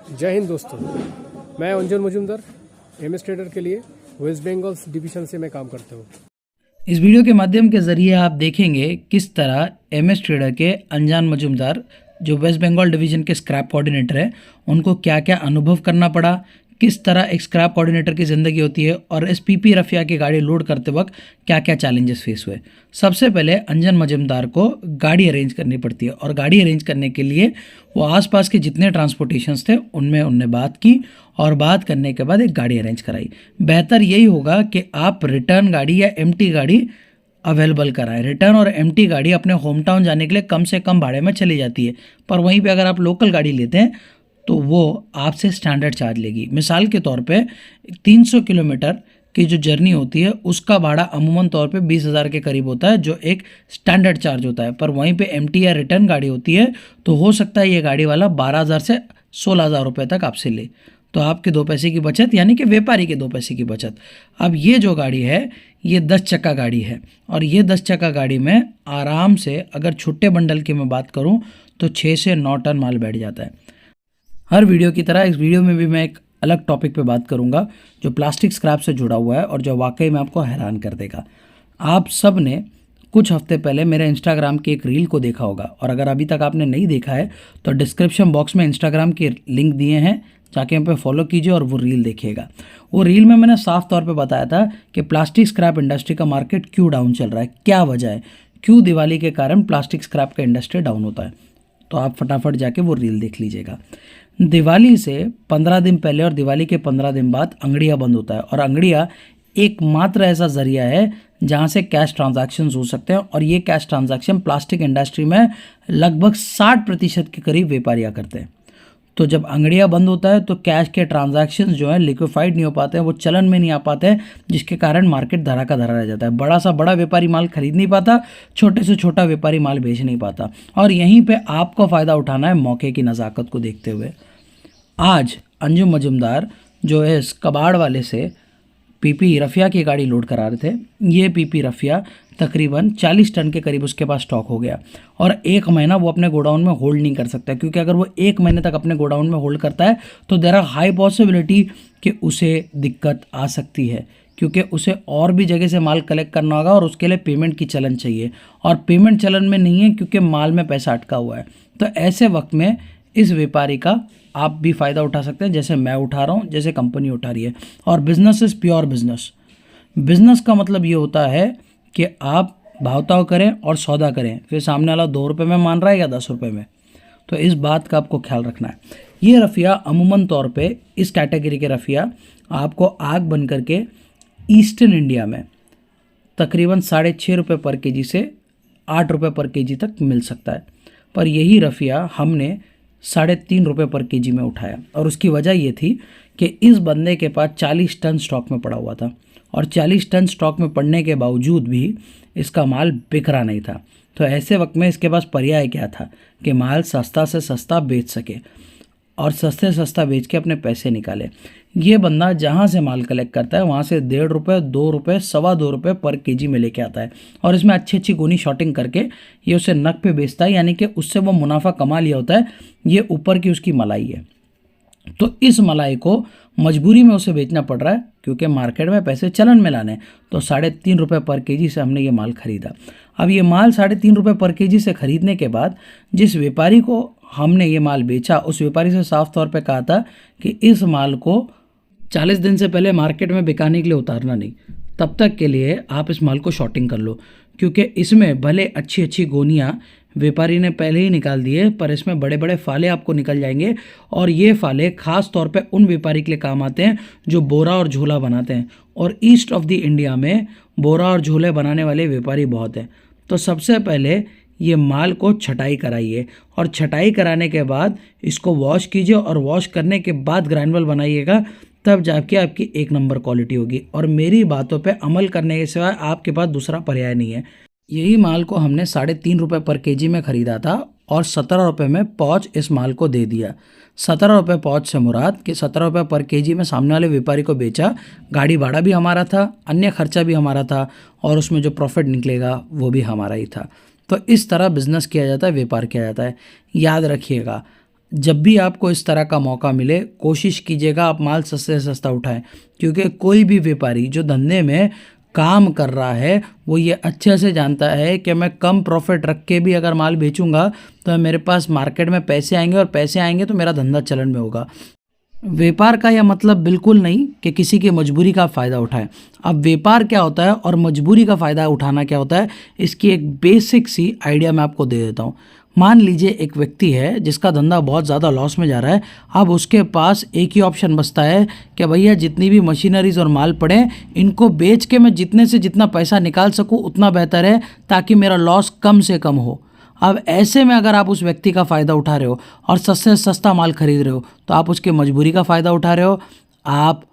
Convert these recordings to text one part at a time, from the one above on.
जय हिंद दोस्तों, मैं अंजन मजुमदार एमएस ट्रेडर के लिए वेस्ट बंगाल डिवीज़न से मैं काम करता हूँ। इस वीडियो के माध्यम के ज़रिए आप देखेंगे किस तरह एमएस ट्रेडर के अंजान मजुमदार जो वेस्ट बंगाल डिवीज़न के स्क्रैप कोऑर्डिनेटर हैं उनको क्या क्या अनुभव करना पड़ा, किस तरह एक स्क्रैप कोऑर्डिनेटर की ज़िंदगी होती है और इस पीपी रफिया की गाड़ी लोड करते वक्त क्या क्या चैलेंजेस फेस हुए। सबसे पहले अंजन मजुमदार को गाड़ी अरेंज करनी पड़ती है और गाड़ी अरेंज करने के लिए वो आसपास के जितने ट्रांसपोर्टेशंस थे उनमें उनने बात की और बात करने के बाद एक गाड़ी अरेंज कराई। बेहतर यही होगा कि आप रिटर्न गाड़ी या एम्प्टी गाड़ी अवेलेबल कराएं। रिटर्न और एम्प्टी गाड़ी अपने होम टाउन जाने के लिए कम से कम भाड़े में चली जाती है, पर वहीं पे अगर आप लोकल गाड़ी लेते हैं तो वो आपसे स्टैंडर्ड चार्ज लेगी। मिसाल के तौर पे 300 किलोमीटर की जो जर्नी होती है उसका भाड़ा अमूमन तौर पे 20,000 के करीब होता है, जो एक स्टैंडर्ड चार्ज होता है। पर वहीं पे एम्प्टी या रिटर्न गाड़ी होती है तो हो सकता है ये गाड़ी वाला 12,000 से 16,000 रुपये तक आपसे ले, तो आपके 2 पैसे की बचत, यानी कि व्यापारी के 2 पैसे की बचत। अब ये जो गाड़ी है ये 10 चक्का गाड़ी है और ये 10 चक्का गाड़ी में आराम से अगर छोटे बंडल की मैं बात करूँ तो 6 से 9 टन माल बैठ जाता है। हर वीडियो की तरह इस वीडियो में भी मैं एक अलग टॉपिक पे बात करूंगा जो प्लास्टिक स्क्रैप से जुड़ा हुआ है और जो वाकई में आपको हैरान कर देगा। आप सब ने कुछ हफ्ते पहले मेरे इंस्टाग्राम की एक रील को देखा होगा और अगर अभी तक आपने नहीं देखा है तो डिस्क्रिप्शन बॉक्स में इंस्टाग्राम के लिंक दिए हैं, जाके हम पे फॉलो कीजिए और वो रील देखिएगा। वो रील में मैंने साफ तौर पे बताया था कि प्लास्टिक स्क्रैप इंडस्ट्री का मार्केट क्यों डाउन चल रहा है, क्या वजह है, क्यों दिवाली के कारण प्लास्टिक स्क्रैप का इंडस्ट्री डाउन होता है। तो आप फटाफट जाके वो रील देख लीजिएगा। दिवाली से 15 दिन पहले और दिवाली के 15 दिन बाद अंगड़िया बंद होता है और अंगड़िया एकमात्र ऐसा जरिया है जहां से कैश ट्रांजैक्शंस हो सकते हैं और ये कैश ट्रांजैक्शन प्लास्टिक इंडस्ट्री में लगभग 60% के करीब व्यापारियां करते हैं। तो जब अंगड़िया बंद होता है तो कैश के ट्रांजैक्शंस जो है लिक्विफाइड नहीं हो पाते हैं, वो चलन में नहीं आ पाते हैं, जिसके कारण मार्केट धरा का धरा रह जाता है। बड़ा सा बड़ा व्यापारी माल खरीद नहीं पाता, छोटे से छोटा व्यापारी माल बेच नहीं पाता और यहीं पे आपको फ़ायदा उठाना है मौके की नज़ाकत को देखते हुए। आज अंजुम मजुमदार जो है इस कबाड़ वाले से पीपी रफिया की गाड़ी लोड करा रहे थे। ये पीपी रफिया तकरीबन 40 टन के करीब उसके पास स्टॉक हो गया और 1 महीना वो अपने गोडाउन में होल्ड नहीं कर सकता, क्योंकि अगर वो 1 महीने तक अपने गोडाउन में होल्ड करता है तो देयर आर हाई पॉसिबिलिटी कि उसे दिक्कत आ सकती है, क्योंकि उसे और भी जगह से माल कलेक्ट करना होगा और उसके लिए पेमेंट की चलन चाहिए और पेमेंट चलन में नहीं है क्योंकि माल में पैसा अटका हुआ है। तो ऐसे वक्त में इस व्यापारी का आप भी फ़ायदा उठा सकते हैं, जैसे मैं उठा रहा हूँ, जैसे कंपनी उठा रही है। और business is pure business. Business का मतलब ये होता है कि आप भावताव करें और सौदा करें, फिर सामने वाला 2 रुपये में मान रहा है या 10 रुपये में, तो इस बात का आपको ख्याल रखना है। ये रफ़िया अमूमन तौर पे इस कैटेगरी के रफ़िया आपको आग बन करके ईस्टर्न इंडिया में तकरीबन 6.5 रुपये पर केजी से 8 रुपये पर केजी तक मिल सकता है, पर यही रफ़िया हमने 3.5 रुपये पर केजी में उठाया और उसकी वजह ये थी कि इस बंदे के पास 40 टन स्टॉक में पड़ा हुआ था और 40 टन स्टॉक में पड़ने के बावजूद भी इसका माल बिक रहा नहीं था। तो ऐसे वक्त में इसके पास पर्याय क्या था कि माल सस्ता से सस्ता बेच सके और सस्ते सस्ता बेच के अपने पैसे निकाले। ये बंदा जहाँ से माल कलेक्ट करता है वहाँ से 1.5 रुपये, 2 रुपये, 2.25 रुपये पर केजी में लेके आता है और इसमें अच्छी अच्छी गोनी शॉर्टिंग करके ये उसे नग पे बेचता है, यानी कि उससे वो मुनाफा कमा लिया होता है। ये ऊपर की उसकी मलाई है। तो इस मलाई को मजबूरी में उसे बेचना पड़ रहा है क्योंकि मार्केट में पैसे चलन में लाने। तो 3.5 रुपये पर केजी से हमने ये माल खरीदा। अब ये माल 3.5 रुपये पर केजी से खरीदने के बाद जिस व्यापारी को हमने ये माल बेचा उस व्यापारी से साफ तौर पे कहा था कि इस माल को 40 दिन से पहले मार्केट में बिकाने के लिए उतारना नहीं, तब तक के लिए आप इस माल को शॉर्टिंग कर लो, क्योंकि इसमें भले अच्छी अच्छी गोनियाँ व्यापारी ने पहले ही निकाल दिए पर इसमें बड़े बड़े फाले आपको निकल जाएंगे और ये फाले खास तौर पे उन व्यापारी के लिए काम आते हैं जो बोरा और झोला बनाते हैं और ईस्ट ऑफ द इंडिया में बोरा और झोले बनाने वाले व्यापारी बहुत हैं। तो सबसे पहले ये माल को छटाई कराइए और छटाई कराने के बाद इसको वॉश कीजिए और वॉश करने के बाद ग्राइंडल बनाइएगा, तब जाके आपकी 1 नंबर क्वालिटी होगी। और मेरी बातों पे अमल करने के सिवाय आपके पास दूसरा पर्याय नहीं है। यही माल को हमने 3.5 रुपये पर केजी में ख़रीदा था और 17 रुपये में पाउच इस माल को दे दिया। 17 रुपये पाउच से मुराद कि 17 रुपये पर केजी में सामने वाले व्यापारी को बेचा। गाड़ी भाड़ा भी हमारा था, अन्य खर्चा भी हमारा था और उसमें जो प्रॉफिट निकलेगा वो भी हमारा ही था। तो इस तरह बिजनेस किया जाता है, व्यापार किया जाता है। याद रखिएगा, जब भी आपको इस तरह का मौका मिले कोशिश कीजिएगा आप माल सस्ते से सस्ता उठाएं, क्योंकि कोई भी व्यापारी जो धंधे में काम कर रहा है वो ये अच्छे से जानता है कि मैं कम प्रॉफिट रख के भी अगर माल बेचूंगा तो मेरे पास मार्केट में पैसे आएंगे, और पैसे आएंगे तो मेरा धंधा चलन में होगा। व्यापार का यह मतलब बिल्कुल नहीं कि किसी की मजबूरी का फ़ायदा उठाएं। अब व्यापार क्या होता है और मजबूरी का फ़ायदा उठाना क्या होता है, इसकी एक बेसिक सी आइडिया मैं आपको दे देता हूँ। मान लीजिए एक व्यक्ति है जिसका धंधा बहुत ज़्यादा लॉस में जा रहा है। अब उसके पास एक ही ऑप्शन बचता है कि भैया जितनी भी मशीनरीज और माल पड़े इनको बेच के मैं जितने से जितना पैसा निकाल सकूँ उतना बेहतर है, ताकि मेरा लॉस कम से कम हो। अब ऐसे में अगर आप उस व्यक्ति का फ़ायदा उठा रहे हो और सस्ते से सस्ता माल खरीद रहे हो तो आप उसकी मजबूरी का फ़ायदा उठा रहे हो, आप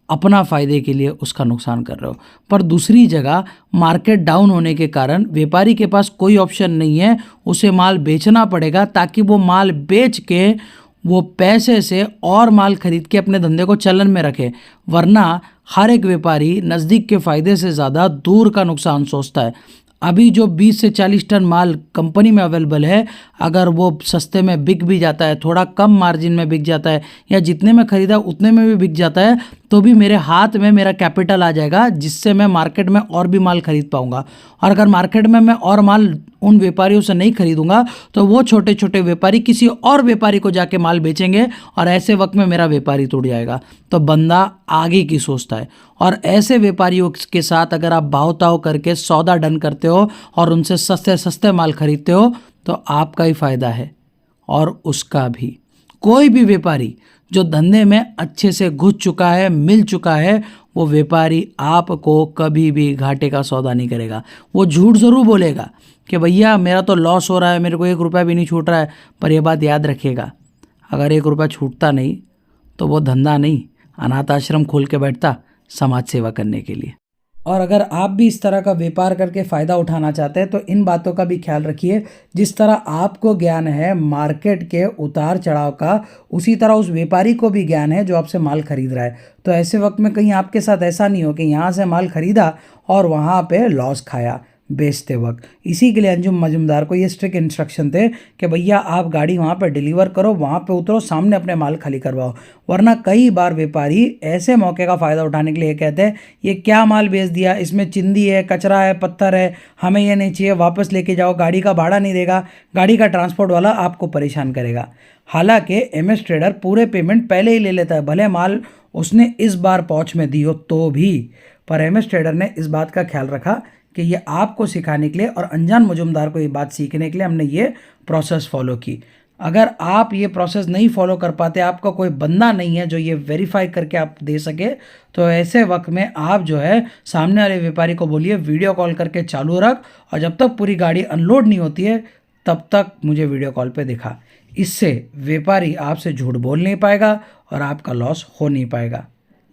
अपना फ़ायदे के लिए उसका नुकसान कर रहे हो। पर दूसरी जगह मार्केट डाउन होने के कारण व्यापारी के पास कोई ऑप्शन नहीं है, उसे माल बेचना पड़ेगा ताकि वो माल बेच के वो पैसे से और माल खरीद के अपने धंधे को चलन में रखे। वरना हर एक व्यापारी नज़दीक के फ़ायदे से ज़्यादा दूर का नुकसान सोचता है। अभी जो 20 से 40 टन माल कंपनी में अवेलेबल है, अगर वो सस्ते में बिक भी जाता है, थोड़ा कम मार्जिन में बिक जाता है, या जितने में ख़रीदा उतने में भी बिक जाता है, तो भी मेरे हाथ में मेरा कैपिटल आ जाएगा, जिससे मैं मार्केट में और भी माल खरीद पाऊंगा। और अगर मार्केट में मैं और माल उन व्यापारियों से नहीं खरीदूंगा तो वो छोटे छोटे व्यापारी किसी और व्यापारी को जाके माल बेचेंगे, और ऐसे वक्त में मेरा व्यापारी टूट जाएगा। तो बंदा आगे की सोचता है, और ऐसे व्यापारियों के साथ अगर आप भाव ताव करके सौदा डन करते हो और उनसे सस्ते सस्ते माल खरीदते हो तो आपका ही फ़ायदा है और उसका भी। कोई भी व्यापारी जो धंधे में अच्छे से घुस चुका है, मिल चुका है, वो व्यापारी आपको कभी भी घाटे का सौदा नहीं करेगा। वो झूठ ज़रूर बोलेगा कि भैया मेरा तो लॉस हो रहा है, मेरे को 1 रुपया भी नहीं छूट रहा है, पर यह बात याद रखिएगा, अगर 1 रुपया छूटता नहीं तो वो धंधा नहीं, अनाथ आश्रम खोल के बैठता समाज सेवा करने के लिए। और अगर आप भी इस तरह का व्यापार करके फ़ायदा उठाना चाहते हैं तो इन बातों का भी ख्याल रखिए। जिस तरह आपको ज्ञान है मार्केट के उतार चढ़ाव का, उसी तरह उस व्यापारी को भी ज्ञान है जो आपसे माल खरीद रहा है। तो ऐसे वक्त में कहीं आपके साथ ऐसा नहीं हो कि यहाँ से माल खरीदा और वहाँ पे लॉस खाया बेचते वक्त। इसी के लिए अंजुम मजूमदार को ये स्ट्रिक्ट इंस्ट्रक्शन थे कि भैया आप गाड़ी वहाँ पे डिलीवर करो, वहाँ पे उतरो, सामने अपने माल खाली करवाओ। वरना कई बार व्यापारी ऐसे मौके का फ़ायदा उठाने के लिए कहते हैं ये क्या माल बेच दिया, इसमें चिंदी है, कचरा है, पत्थर है, हमें ये नहीं चाहिए, वापस लेके जाओ। गाड़ी का भाड़ा नहीं देगा, गाड़ी का ट्रांसपोर्ट वाला आपको परेशान करेगा। हालांकि एमएस ट्रेडर पूरे पेमेंट पहले ही ले लेता है, भले माल उसने इस बार पहुँच में दी हो तो भी। पर एमएस ट्रेडर ने इस बात का ख्याल रखा कि ये आपको सिखाने के लिए और अनजान मजूमदार को ये बात सीखने के लिए हमने ये प्रोसेस फॉलो की। अगर आप ये प्रोसेस नहीं फॉलो कर पाते, आपका कोई बंदा नहीं है जो ये वेरीफाई करके आप दे सके, तो ऐसे वक्त में आप जो है सामने वाले व्यापारी को बोलिए वीडियो कॉल करके चालू रख, और जब तक पूरी गाड़ी अनलोड नहीं होती है तब तक मुझे वीडियो कॉल पे दिखा। इससे व्यापारी आपसे झूठ बोल नहीं पाएगा और आपका लॉस हो नहीं पाएगा।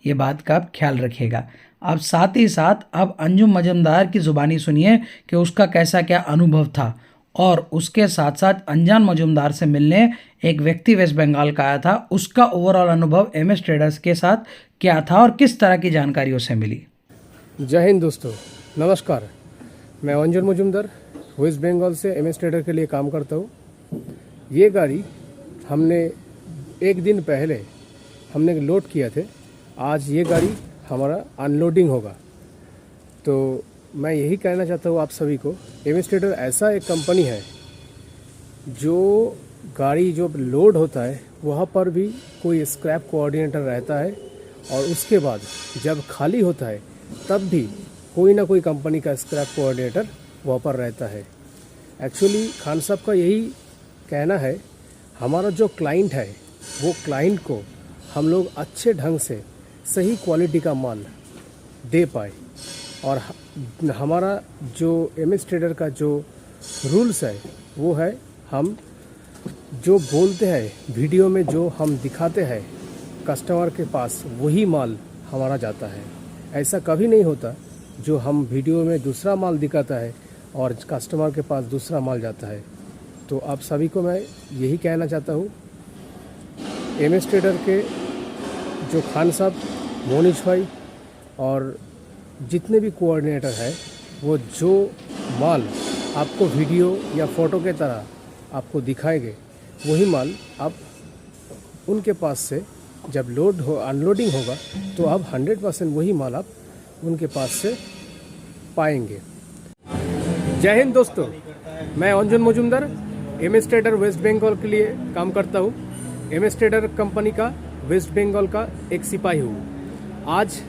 ये बात का आप ख्याल रखिएगा। अब साथ ही साथ अब अंजुम मजूमदार की ज़ुबानी सुनिए कि उसका कैसा क्या अनुभव था, और उसके साथ साथ अनजान मजूमदार से मिलने एक व्यक्ति वेस्ट बंगाल का आया था, उसका ओवरऑल अनुभव एमएस ट्रेडर्स के साथ क्या था और किस तरह की जानकारी उसे मिली। जय हिंद दोस्तों, नमस्कार। मैं अंजुम मजूमदार वेस्ट बंगाल से एमएस ट्रेडर के लिए काम करता हूँ। ये गाड़ी हमने 1 दिन पहले हमने लोड किया थे, आज ये गाड़ी हमारा अनलोडिंग होगा। तो मैं यही कहना चाहता हूँ आप सभी को, एमएस ट्रेडर ऐसा एक कंपनी है जो गाड़ी जो लोड होता है वहाँ पर भी कोई स्क्रैप कोऑर्डिनेटर रहता है, और उसके बाद जब खाली होता है तब भी कोई ना कोई कंपनी का स्क्रैप कोऑर्डिनेटर वहाँ पर रहता है। एक्चुअली खान साहब का यही कहना है, हमारा जो क्लाइंट है वो क्लाइंट को हम लोग अच्छे ढंग से सही क्वालिटी का माल दे पाए। और हमारा जो एमएस ट्रेडर का जो रूल्स है वो है, हम जो बोलते हैं वीडियो में, जो हम दिखाते हैं कस्टमर के पास, वही माल हमारा जाता है। ऐसा कभी नहीं होता जो हम वीडियो में दूसरा माल दिखाता है और कस्टमर के पास दूसरा माल जाता है। तो आप सभी को मैं यही कहना चाहता हूँ, एमएस ट्रेडर के जो खान साहब, मोनिश भाई और जितने भी कोऑर्डिनेटर है, वो जो माल आपको वीडियो या फ़ोटो के तरह आपको दिखाएंगे वही माल आप उनके पास से जब लोड हो अनलोडिंग होगा तो आप 100% वही माल आप उनके पास से पाएंगे। जय हिंद दोस्तों, मैं Anjun Majumdar MS trader West Bengal के लिए काम करता हूँ। एमएस ट्रेडर कंपनी का वेस्ट बंगाल का एक सिपाही हूँ। आज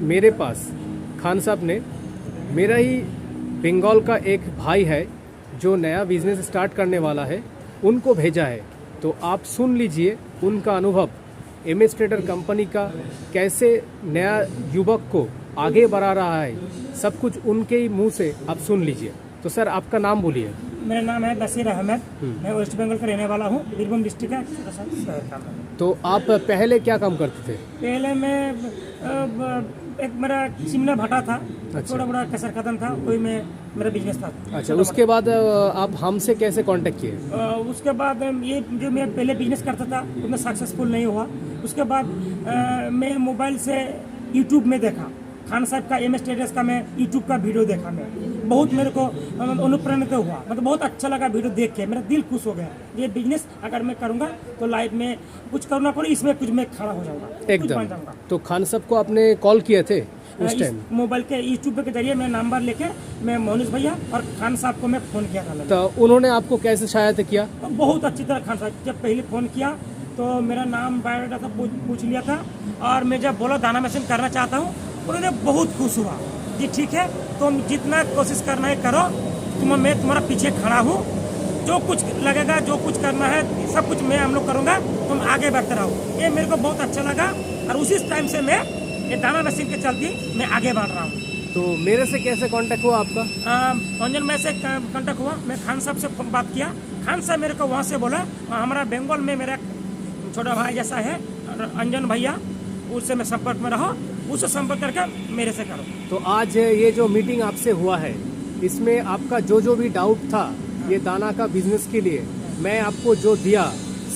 मेरे पास खान साहब ने, मेरा ही बंगाल का एक भाई है जो नया बिजनेस स्टार्ट करने वाला है, उनको भेजा है। तो आप सुन लीजिए उनका अनुभव, एमएस ट्रेडर कंपनी का कैसे नया युवक को आगे बढ़ा रहा है, सब कुछ उनके ही मुंह से आप सुन लीजिए। तो सर, आपका नाम बोलिए। मेरा नाम है बशीर अहमद, मैं वेस्ट बंगाल का रहने वाला हूँ। बीरभूम डिस्ट्रिक्ट का छोटा सा शहर का। तो आप पहले क्या काम करते थे? पहले मैं एक मेरा चिमना भट्टा था, थोड़ा बड़ा कसर खत्म था, वही में मेरा बिजनेस था। अच्छा, उसके बाद आप हमसे कैसे कांटेक्ट किए? उसके बाद ये जो मैं पहले बिजनेस करता था उतना सक्सेसफुल नहीं हुआ। उसके बाद मैं मोबाइल से यूट्यूब में देखा खान साहब का, एमएस ट्रेडर्स का, मैं यूट्यूब का वीडियो देखा। मैं बहुत मेरे को अनुप्राणित हुआ, मतलब बहुत अच्छा लगा वीडियो देख के, मेरा दिल खुश हो गया। ये बिजनेस अगर मैं करूंगा तो लाइफ में कुछ करना पड़े, इसमें कुछ मैं खड़ा हो जाऊंगा, कुछ बन जाऊंगा। तो खान साहब को आपने कॉल किए थे उस टाइम? मोबाइल के यूट्यूब के जरिए मैं नंबर लेके मैं मोहनिस भैया और खान साहब को मैं फ़ोन किया था। तो उन्होंने आपको कैसे सहायता किया? तो बहुत अच्छी तरह खान साहब जब पहले फ़ोन किया तो मेरा नाम बायोडाटा पूछ लिया था, और मैं जब बोला दाना मशीन करना चाहता हूँ, उन्होंने बहुत खुश हुआ। जी ठीक है, तुम जितना कोशिश करना है करो, मैं तुम्हारा पीछे खड़ा हूँ, जो कुछ लगेगा, जो कुछ करना है, सब कुछ मैं हम लोग करूँगा, तुम आगे बढ़ते रहो। ये मेरे को बहुत अच्छा लगा, और उसी टाइम से मैं ये दाना मशीन के चलते मैं आगे बढ़ रहा हूँ। तो मेरे से कैसे कांटेक्ट हुआ आपका? अंजन में से कांटेक्ट हुआ, मैं खान साहब से बात किया। खान साहब मेरे को वहाँ से बोला, हमारा बंगाल में मेरा छोटा भाई जैसा है अंजन भैया, उससे मैं संपर्क में रहो, उससे संपर्क करके मेरे से करो। तो आज ये जो मीटिंग आपसे हुआ है, इसमें आपका जो भी डाउट था ये दाना का बिजनेस के लिए, मैं आपको जो दिया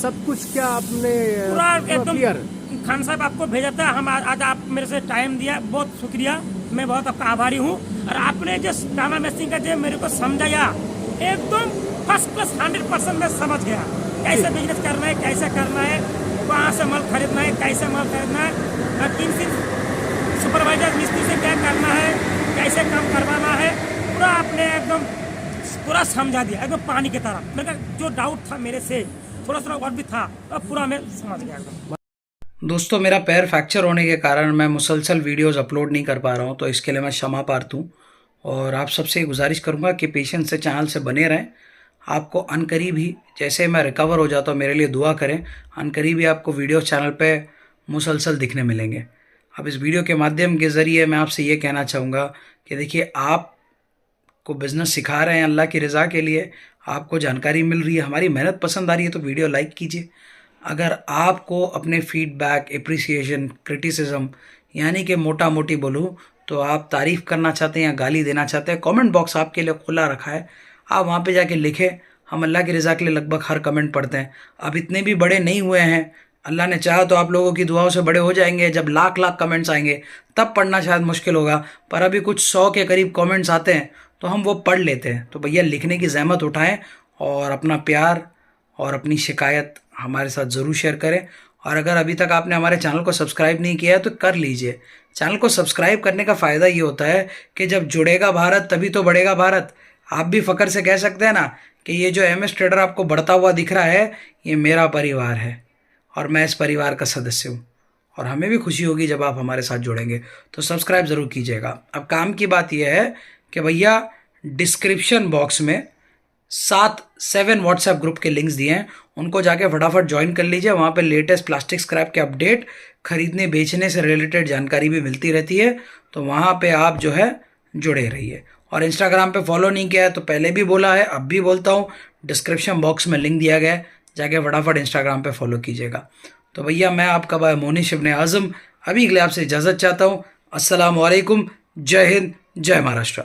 सब कुछ क्या आपने पूरा एकदम क्लियर? खान साहब आपको भेजा था, हम आज आप मेरे से टाइम दिया, बहुत शुक्रिया, मैं बहुत आपका आभारी हूँ। और आपने जो दाना मशीन का जो मेरे को समझाया, एकदम फर्स्ट क्लास 100% मैं समझ गया कैसे बिजनेस करना है, कैसे करना है, कहाँ से माल खरीदना है, कैसे माल खरीदना है, किन सुपरवाइजर मिस्त्री से क्या करना है, कैसे काम करवाना है, पूरा आपने एकदम पूरा समझा दिया, एकदम पानी की तरह। मेरा जो डाउट था मेरे से थोड़ा और भी था, अब पूरा मैं समझ गया एकदम। दोस्तों, मेरा पैर फ्रैक्चर होने के कारण मैं मुसलसल वीडियोस अपलोड नहीं कर पा रहा हूं, तो इसके लिए मैं क्षमा प्रार्थी हूं। और आप सबसे गुजारिश करूंगा कि पेशेंस से चैनल से बने रहें। आपको अनकरीब ही, जैसे मैं रिकवर हो जाता हूं, मेरे लिए दुआ करें। अनकरीब ही आपको वीडियो चैनल पे मुसलसल दिखने मिलेंगे। अब इस वीडियो के माध्यम के ज़रिए मैं आपसे ये कहना चाहूँगा कि देखिए, आपको बिज़नेस सिखा रहे हैं अल्लाह की रज़ा के लिए, आपको जानकारी मिल रही है, हमारी मेहनत पसंद आ रही है, तो वीडियो लाइक कीजिए। अगर आपको अपने फीडबैक, एप्रिसिएशन, क्रिटिसिज्म, यानी कि मोटा मोटी बोलूँ तो आप तारीफ़ करना चाहते हैं या गाली देना चाहते हैं, कमेंट बॉक्स आपके लिए खुला रखा है, आप वहाँ पे जाके लिखें। हम अल्लाह की रज़ा के लिए लगभग हर कमेंट पढ़ते हैं। अब इतने भी बड़े नहीं हुए हैं, अल्लाह ने चाहा तो आप लोगों की दुआओं से बड़े हो जाएंगे। जब लाख लाख कमेंट्स आएंगे तब पढ़ना शायद मुश्किल होगा, पर अभी कुछ 100 के करीब कमेंट्स आते हैं तो हम वो पढ़ लेते हैं। तो भैया, लिखने की ज़हमत उठाएं और अपना प्यार और अपनी शिकायत हमारे साथ ज़रूर शेयर करें। और अगर अभी तक आपने हमारे चैनल को सब्सक्राइब नहीं किया है तो कर लीजिए। चैनल को सब्सक्राइब करने का फ़ायदा ये होता है कि जब जुड़ेगा भारत तभी तो बढ़ेगा भारत। आप भी फ़ख्र से कह सकते हैं ना कि ये जो एमएस ट्रेडर आपको बढ़ता हुआ दिख रहा है, ये मेरा परिवार है और मैं इस परिवार का सदस्य हूँ। और हमें भी खुशी होगी जब आप हमारे साथ जुड़ेंगे, तो सब्सक्राइब ज़रूर कीजिएगा। अब काम की बात यह है कि भैया, डिस्क्रिप्शन बॉक्स में 7 व्हाट्सएप ग्रुप के लिंक्स दिए हैं, उनको जाके फटाफट ज्वाइन कर लीजिए। वहाँ पे लेटेस्ट प्लास्टिक स्क्रैप के अपडेट, खरीदने बेचने से रिलेटेड जानकारी भी मिलती रहती है, तो वहाँ पे आप जो है जुड़े रहिए। और इंस्टाग्राम पे फॉलो नहीं किया है तो पहले भी बोला है, अब भी बोलता हूँ, डिस्क्रिप्शन बॉक्स में लिंक दिया गया है, जाके फटाफट इंस्टाग्राम पे फॉलो कीजिएगा। तो भैया, मैं आपका भाई मोनिश इब्ने आज़म अभी के लिए आपसे इजाज़त चाहता हूँ। अस्सलाम वालेकुम, जय हिंद, जय महाराष्ट्र।